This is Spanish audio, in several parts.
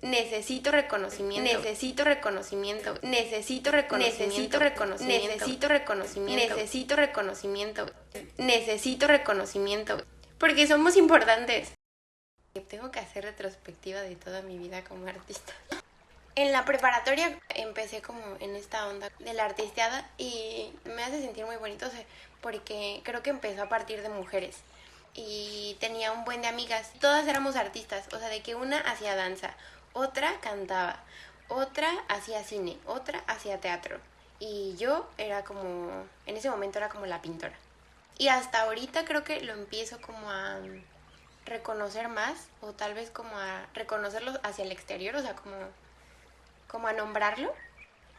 Necesito reconocimiento. Necesito reconocimiento. Necesito reconocimiento. Necesito reconocimiento. Necesito reconocimiento. Necesito reconocimiento. Necesito reconocimiento. Porque somos importantes. Tengo que hacer retrospectiva de toda mi vida como artista. En la preparatoria empecé como en esta onda de la artisteada y me hace sentir muy bonito, o sea, porque creo que empezó a partir de mujeres. Y tenía un buen de amigas, todas éramos artistas, o sea, de que una hacía danza, otra cantaba, otra hacía cine, otra hacía teatro. Y yo era como, en ese momento era como la pintora. Y hasta ahorita creo que lo empiezo como a reconocer más, o tal vez como a reconocerlo hacia el exterior, o sea, como a nombrarlo.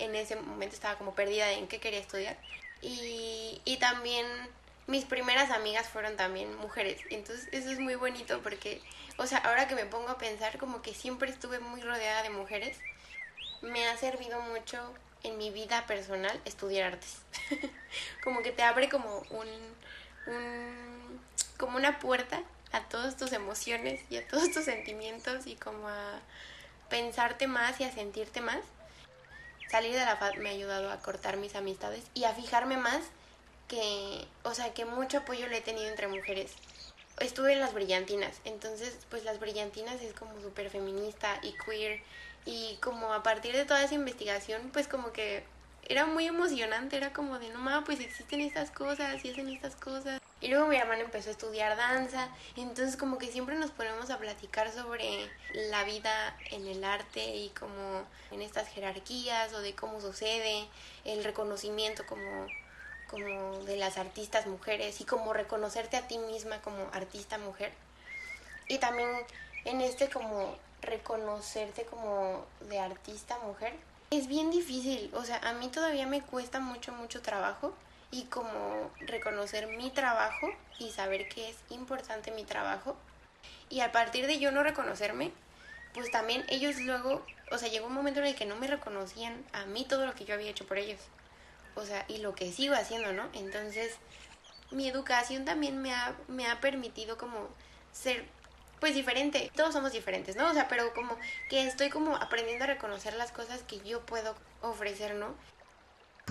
En ese momento estaba como perdida en qué quería estudiar. Y también mis primeras amigas fueron también mujeres. Entonces eso es muy bonito porque, o sea, ahora que me pongo a pensar, como que siempre estuve muy rodeada de mujeres. Me ha servido mucho en mi vida personal estudiar artes. Como que te abre como como una puerta a todas tus emociones y a todos tus sentimientos y como a pensarte más y a sentirte más. Salir de la FAD me ha ayudado a cortar mis amistades y a fijarme más que, o sea, que mucho apoyo le he tenido entre mujeres. Estuve en las brillantinas, entonces pues las brillantinas es como súper feminista y queer y como a partir de toda esa investigación pues como que era muy emocionante, era como de no mames, pues existen estas cosas y hacen estas cosas. Y luego mi hermana empezó a estudiar danza, entonces como que siempre nos ponemos a platicar sobre la vida en el arte y como en estas jerarquías o de cómo sucede, el reconocimiento como de las artistas mujeres y como reconocerte a ti misma como artista mujer. Y también en este como reconocerte como de artista mujer es bien difícil, o sea, a mí todavía me cuesta mucho trabajo y como reconocer mi trabajo y saber que es importante mi trabajo. Y a partir de yo no reconocerme, pues también ellos luego, o sea, llegó un momento en el que no me reconocían a mí todo lo que yo había hecho por ellos. O sea, y lo que sigo haciendo, ¿no? Entonces, mi educación también me ha permitido como ser pues diferente. Todos somos diferentes, ¿no? O sea, pero como que estoy como aprendiendo a reconocer las cosas que yo puedo ofrecer, ¿no?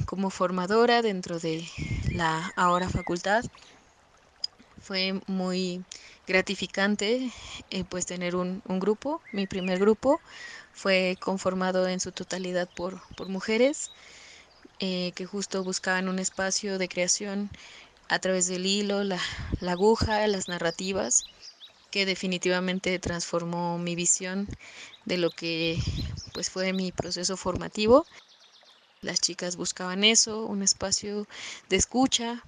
Como formadora dentro de la ahora facultad, fue muy gratificante pues tener un grupo. Mi primer grupo fue conformado en su totalidad por mujeres que justo buscaban un espacio de creación a través del hilo, la aguja, las narrativas, que definitivamente transformó mi visión de lo que pues fue mi proceso formativo. Las chicas buscaban eso, un espacio de escucha,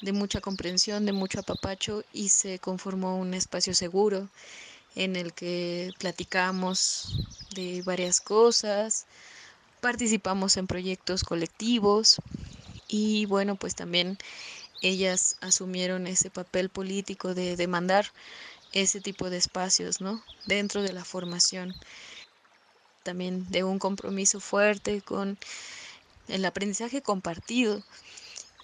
de mucha comprensión, de mucho apapacho, y se conformó un espacio seguro en el que platicamos de varias cosas, participamos en proyectos colectivos y bueno, pues también ellas asumieron ese papel político de demandar ese tipo de espacios, ¿no? Dentro de la formación. También de un compromiso fuerte con el aprendizaje compartido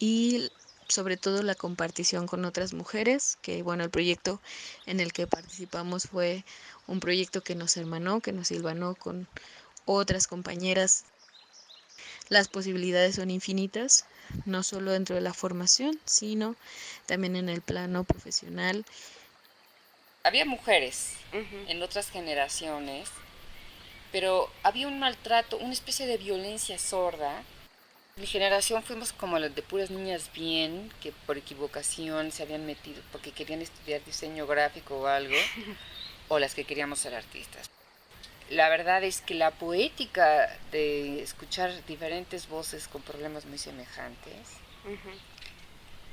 y sobre todo la compartición con otras mujeres, que bueno, el proyecto en el que participamos fue un proyecto que nos hermanó, que nos hilvanó con otras compañeras. Las posibilidades son infinitas, no solo dentro de la formación, sino también en el plano profesional. Había mujeres en otras generaciones, pero había un maltrato, una especie de violencia sorda. Mi generación fuimos como las de puras niñas bien, que por equivocación se habían metido porque querían estudiar diseño gráfico o algo, o las que queríamos ser artistas. La verdad es que la poética de escuchar diferentes voces con problemas muy semejantes,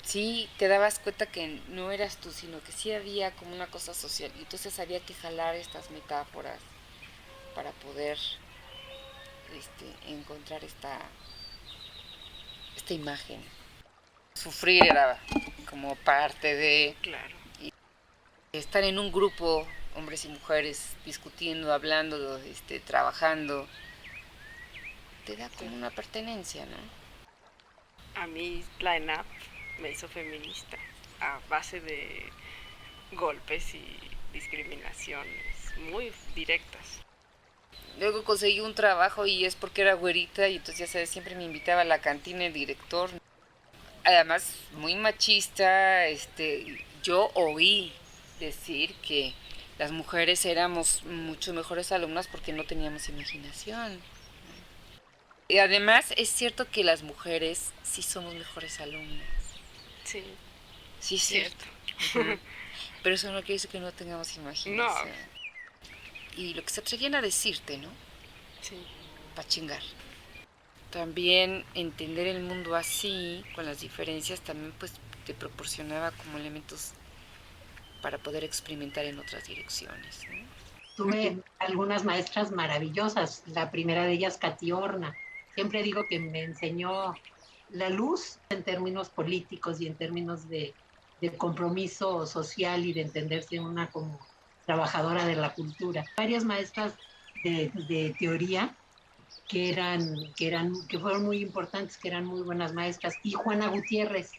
sí te dabas cuenta que no eras tú, sino que sí había como una cosa social. Y entonces había que jalar estas metáforas para poder encontrar esta imagen. Sufrir era como parte de Claro. estar en un grupo, hombres y mujeres, discutiendo, hablando, trabajando, te da como una pertenencia, ¿no? A mí la ENAP me hizo feminista a base de golpes y discriminaciones muy directas. Luego conseguí un trabajo y es porque era güerita y entonces ya sabes, siempre me invitaba a la cantina el director. Además, muy machista, yo oí decir que las mujeres éramos mucho mejores alumnas porque no teníamos imaginación. Y además es cierto que las mujeres sí somos mejores alumnas. Sí, Sí es cierto. Pero eso no quiere decir que no tengamos imaginación. No. Y lo que se atrevían a decirte, ¿no? Sí. Para chingar. También entender el mundo así, con las diferencias, también pues te proporcionaba como elementos para poder experimentar en otras direcciones, ¿no? Tuve algunas maestras maravillosas, la primera de ellas, Catiorna. Siempre digo que me enseñó la luz en términos políticos y en términos de compromiso social y de entenderse una como trabajadora de la cultura. Varias maestras de teoría que fueron muy importantes, que eran muy buenas maestras. Y Juana Gutiérrez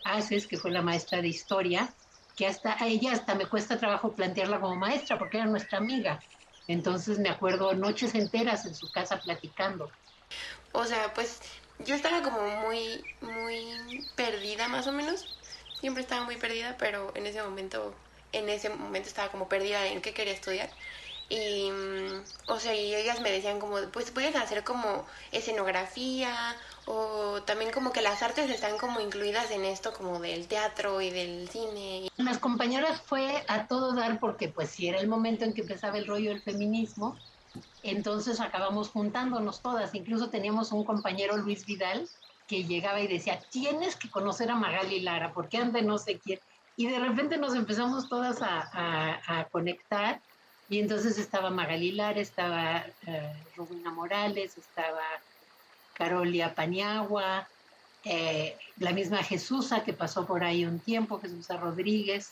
Aces, que fue la maestra de historia, que a ella hasta me cuesta trabajo plantearla como maestra porque era nuestra amiga. Entonces me acuerdo noches enteras en su casa platicando. O sea, pues yo estaba como muy perdida más o menos. Siempre estaba muy perdida, pero en ese momento estaba como perdida en qué quería estudiar. Y, o sea, y ellas me decían como, pues puedes hacer como escenografía o también como que las artes están como incluidas en esto como del teatro y del cine. Las compañeras fue a todo dar porque pues sí era el momento en que empezaba el rollo del feminismo, entonces acabamos juntándonos todas, incluso teníamos un compañero, Luis Vidal, que llegaba y decía, tienes que conocer a Magali Lara, porque anda no sé quién, y de repente nos empezamos todas a conectar, y entonces estaba Magali Lara, estaba Rubina Morales, estaba Carolia Paniagua, la misma Jesusa que pasó por ahí un tiempo, Jesusa Rodríguez,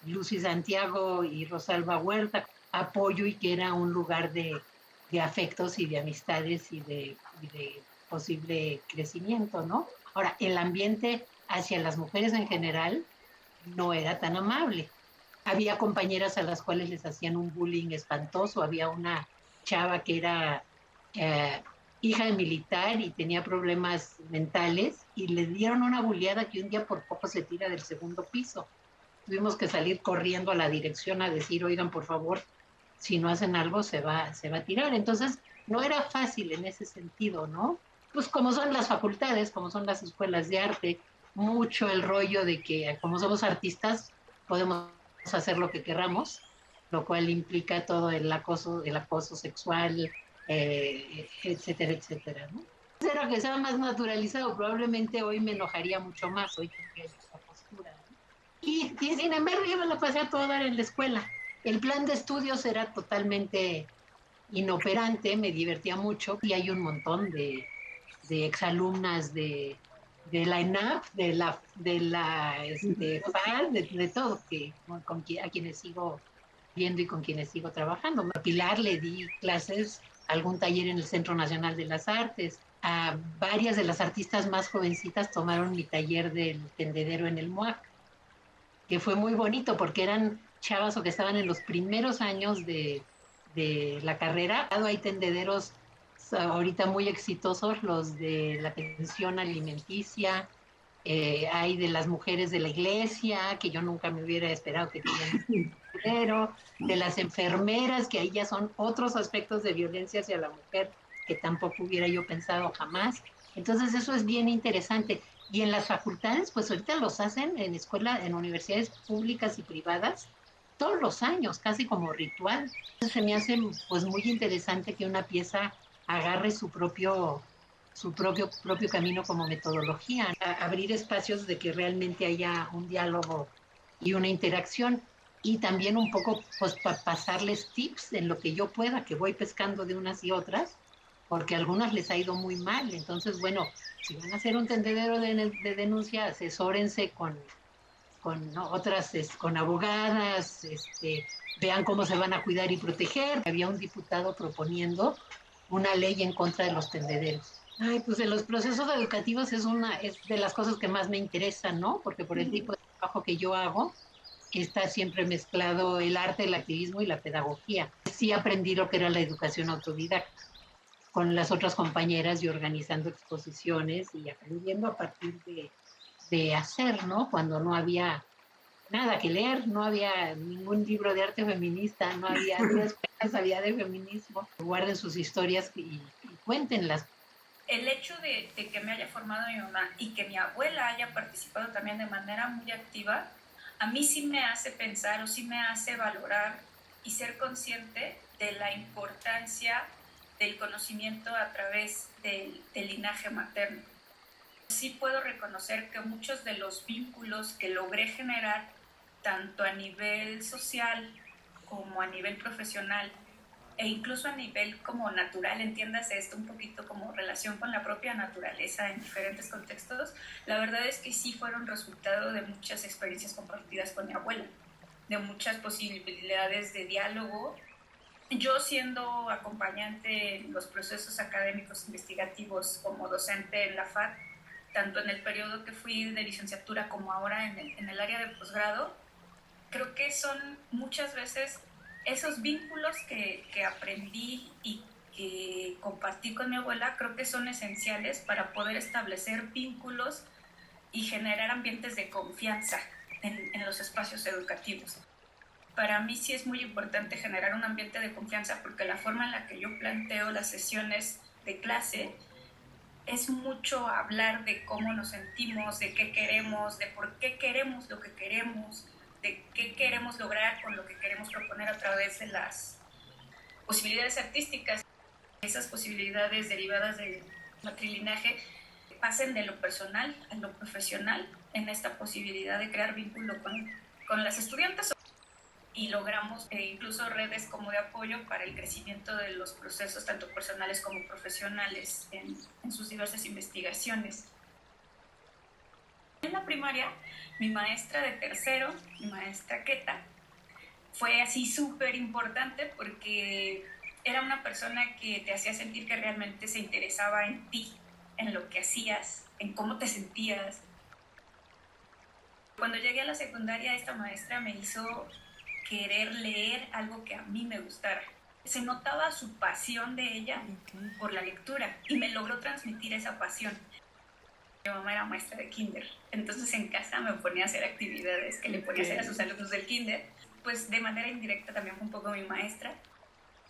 Lucy Santiago y Rosalba Huerta, apoyo y que era un lugar de afectos y de amistades y de posible crecimiento, ¿no? Ahora, el ambiente hacia las mujeres en general no era tan amable. Había compañeras a las cuales les hacían un bullying espantoso, había una chava que era eh, hija de militar y tenía problemas mentales y le dieron una bulleada que un día por poco se tira del segundo piso. Tuvimos que salir corriendo a la dirección a decir, oigan, por favor, si no hacen algo se va a tirar. Entonces, no era fácil en ese sentido, ¿no? Pues como son las facultades, como son las escuelas de arte, mucho el rollo de que como somos artistas podemos hacer lo que queramos, lo cual implica todo el acoso sexual, etcétera, etcétera, ¿no? Era que sea más naturalizado, probablemente hoy me enojaría mucho más, hoy tendría esa postura, ¿no? Y sin embargo yo me la pasé a todo dar en la escuela. El plan de estudios era totalmente inoperante, me divertía mucho y hay un montón de exalumnas de la ENAP, de FAD, de todo, a quienes sigo viendo y con quienes sigo trabajando. A Pilar le di clases, algún taller en el Centro Nacional de las Artes. A varias de las artistas más jovencitas tomaron mi taller del tendedero en el MUAC, que fue muy bonito porque eran chavas o que estaban en los primeros años de la carrera. Hay tendederos ahorita muy exitosos, los de la pensión alimenticia, hay de las mujeres de la iglesia, que yo nunca me hubiera esperado que tuvieran un tendedero, de las enfermeras, que ahí ya son otros aspectos de violencia hacia la mujer que tampoco hubiera yo pensado jamás. Entonces eso es bien interesante. Y en las facultades, pues ahorita los hacen en escuelas, en universidades públicas y privadas, todos los años, casi como ritual. Entonces se me hace pues muy interesante que una pieza agarre propio camino como metodología, abrir espacios de que realmente haya un diálogo y una interacción y también un poco pues pasarles tips en lo que yo pueda, que voy pescando de unas y otras, porque a algunas les ha ido muy mal. Entonces, bueno, si van a hacer un tendedero de denuncia, asesórense con ¿no? otras, con abogadas, vean cómo se van a cuidar y proteger. Había un diputado proponiendo una ley en contra de los tendederos. Ay, pues en los procesos educativos es de las cosas que más me interesan, ¿no? Porque por el tipo de trabajo que yo hago, está siempre mezclado el arte, el activismo y la pedagogía. Sí aprendí lo que era la educación autodidacta con las otras compañeras y organizando exposiciones y aprendiendo a partir de hacer, ¿no? Cuando no había nada que leer, no había ningún libro de arte feminista, no había ni escuelas, había de feminismo. Guarden sus historias y cuéntenlas. El hecho de que me haya formado mi mamá y que mi abuela haya participado también de manera muy activa, a mí sí me hace pensar o sí me hace valorar y ser consciente de la importancia del conocimiento a través del linaje materno. Sí puedo reconocer que muchos de los vínculos que logré generar, tanto a nivel social como a nivel profesional, e incluso a nivel como natural, entiéndase esto un poquito como relación con la propia naturaleza en diferentes contextos, la verdad es que sí fueron resultado de muchas experiencias compartidas con mi abuela, de muchas posibilidades de diálogo. Yo siendo acompañante en los procesos académicos investigativos como docente en la FAD, tanto en el periodo que fui de licenciatura como ahora en el área de posgrado, creo que son muchas veces esos vínculos que aprendí y que compartí con mi abuela, creo que son esenciales para poder establecer vínculos y generar ambientes de confianza en los espacios educativos. Para mí sí es muy importante generar un ambiente de confianza porque la forma en la que yo planteo las sesiones de clase es mucho hablar de cómo nos sentimos, de qué queremos, de por qué queremos lo que queremos, de qué queremos lograr con lo que queremos proponer a través de las posibilidades artísticas. Esas posibilidades derivadas del matrilinaje pasen de lo personal a lo profesional en esta posibilidad de crear vínculo con las estudiantes y logramos incluso redes como de apoyo para el crecimiento de los procesos tanto personales como profesionales en sus diversas investigaciones. En la primaria, mi maestra de tercero, mi maestra Queta, fue así súper importante porque era una persona que te hacía sentir que realmente se interesaba en ti, en lo que hacías, en cómo te sentías. Cuando llegué a la secundaria, esta maestra me hizo querer leer algo que a mí me gustara. Se notaba su pasión de ella por la lectura y me logró transmitir esa pasión. Mi mamá era maestra de kinder, entonces en casa me ponía a hacer actividades que le ponía a hacer a sus alumnos del kinder, pues de manera indirecta también fue un poco mi maestra.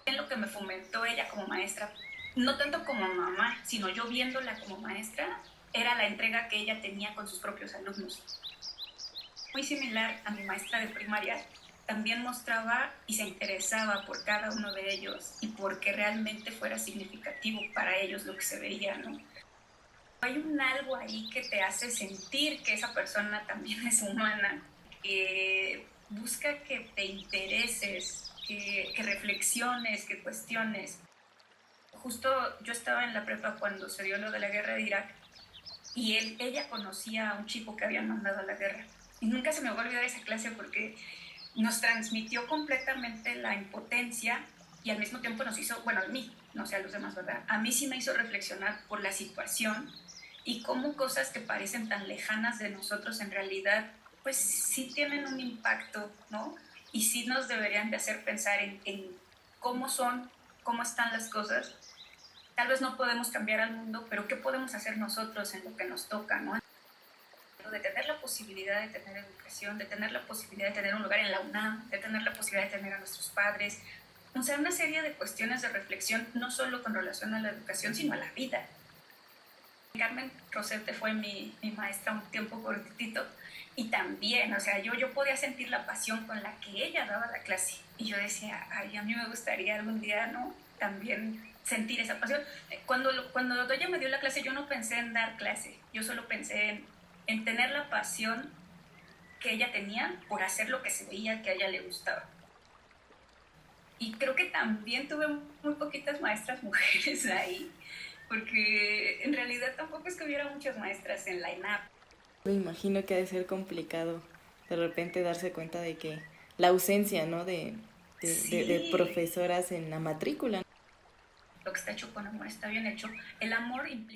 En lo que me fomentó ella como maestra, no tanto como mamá, sino yo viéndola como maestra, era la entrega que ella tenía con sus propios alumnos. Muy similar a mi maestra de primaria, también mostraba y se interesaba por cada uno de ellos y porque realmente fuera significativo para ellos lo que se veía, ¿no? Hay un algo ahí que te hace sentir que esa persona también es humana, que busca que te intereses, que reflexiones, que cuestiones. Justo yo estaba en la prepa cuando se dio lo de la guerra de Irak y ella conocía a un chico que habían mandado a la guerra. Y nunca se me va a olvidar esa clase porque nos transmitió completamente la impotencia y al mismo tiempo nos hizo, bueno, a mí, no sé a los demás, ¿verdad? A mí sí me hizo reflexionar por la situación y cómo cosas que parecen tan lejanas de nosotros en realidad, pues sí tienen un impacto, ¿no? Y sí nos deberían de hacer pensar en cómo son, cómo están las cosas. Tal vez no podemos cambiar al mundo, pero ¿qué podemos hacer nosotros en lo que nos toca, ¿no? De tener la posibilidad de tener educación, de tener la posibilidad de tener un lugar en la UNAM, de tener la posibilidad de tener a nuestros padres. O sea, una serie de cuestiones de reflexión, no solo con relación a la educación, sino a la vida. Carmen Rosete fue mi maestra un tiempo cortito y también, o sea, yo podía sentir la pasión con la que ella daba la clase. Y yo decía, ay, a mí me gustaría algún día, ¿no? También sentir esa pasión. Cuando ella me dio la clase, yo no pensé en dar clase, yo solo pensé en tener la pasión que ella tenía por hacer lo que se veía que a ella le gustaba. Y creo que también tuve muy poquitas maestras mujeres ahí, porque en realidad tampoco es que hubiera muchas maestras en la ENAP. Me imagino que ha de ser complicado de repente darse cuenta de que la ausencia, ¿no? de profesoras en la matrícula. Lo que está hecho con amor está bien hecho. El amor implica